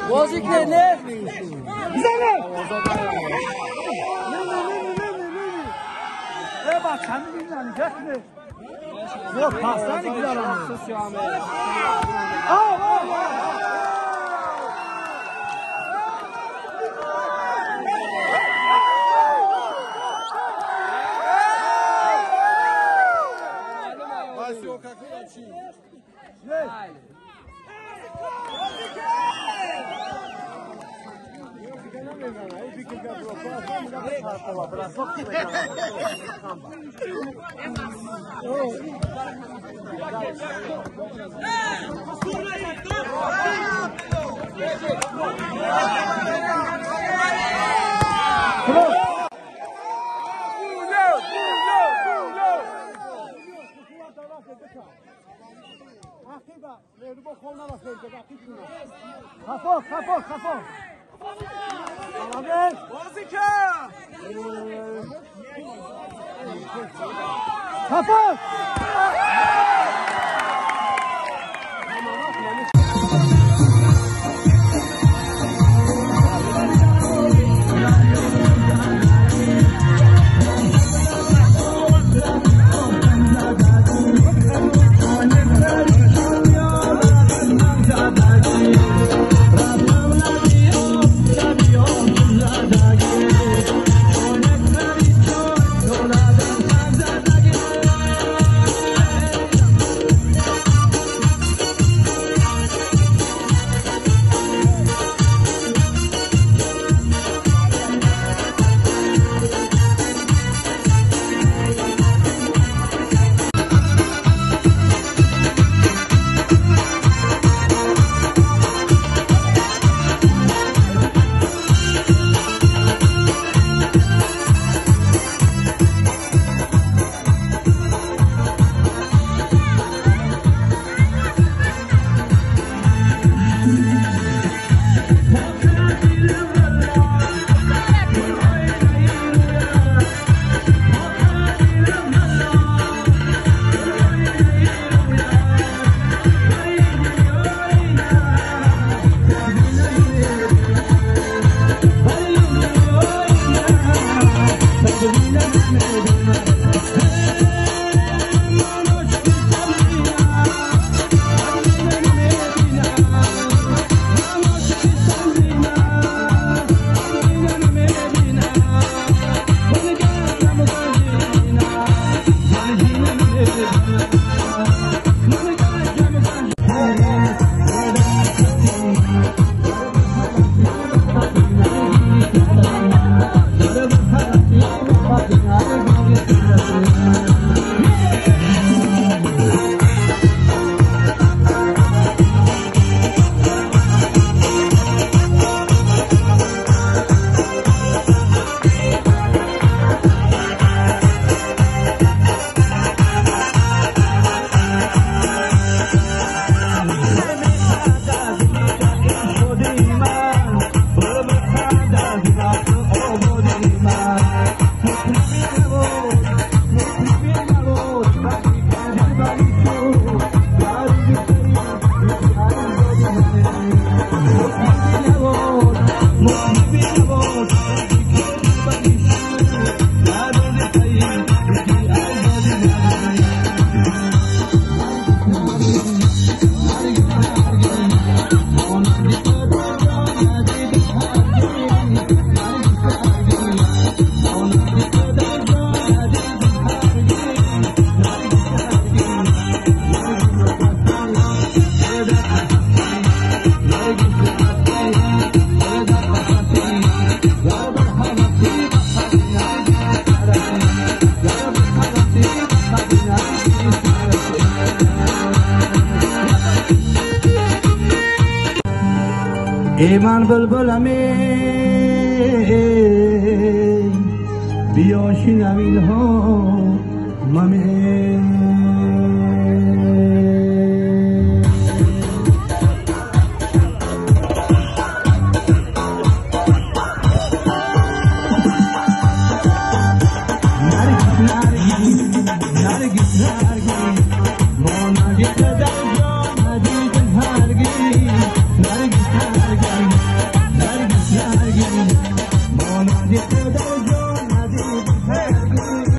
بازی کنه بزنه بچه همه میزنی جسمه پاسداری که دارم خفا بازی کرد خفا ایمان بلبلمی بیا شنوین ها ممی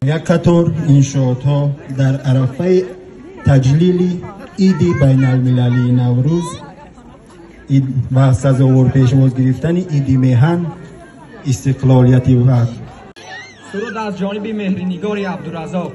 یک قطار انشاءات ها در عرفه تجلیل عید بین المللی نوروز و سزاوار پیشواز گرفتن عید میهن استقلالیت وطن. سرود از جانب مهرنگار عبدالرزاق.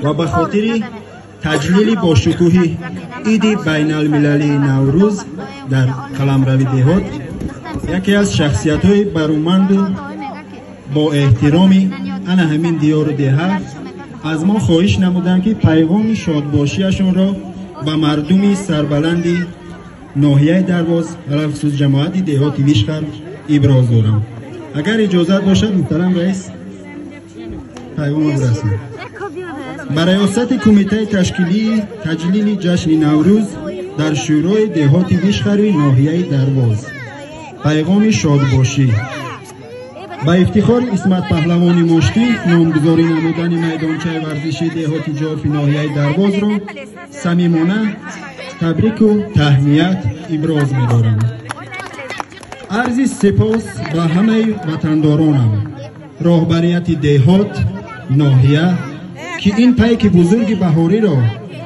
و به خاطر تجلیل با شکوه عید بین المللی نوروز در قلمروی دهات یکی از شخصیت های برومند و با احترامی انا همین دیار دهات از ما خواهش نمودند که پیغام شادباشیشون را به مردم سربلندی ناحیه درواز خصوص جماعت دهات ویشخر ابراز دارم. اگر اجازت باشد محترم رئیس پیغام برسانم. برای ریاست کمیته تشکیلی تجلیل جشن نوروز در شورای دهات ویشخر ناحیه درواز پیغام شادباشی با افتخار اسمت پهلوانی مشتی نامگذاری نمودن میدانچه ورزشی دهات جاف ناحیه درواز را صمیمانه تبریک و تهنیت ابراز می‌دارم. عرض سپاس به همه وطندارانم راهبریت دهات ناحیه که این پیک بزرگ بهاری را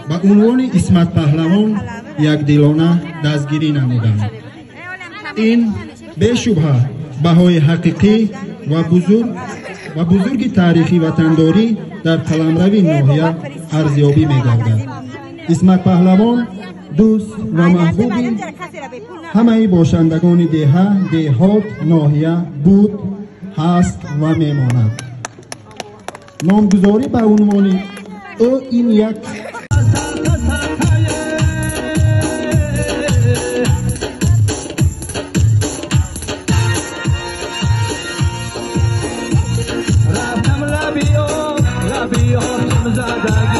به عنوان اسمت پهلوان یک دلانه دستگیری نمودند. این به شبهه بهای حقیقی و بزرگ تاریخی وطنداری در قلمرو ناحیه ارزیابی می‌گردد. اسمت پهلوان دوست و محبوب همه باشندگان دهات ناحیه بود، هست و میماند. نامگذاری به عنوان او این یک رفتم لبیو زدگی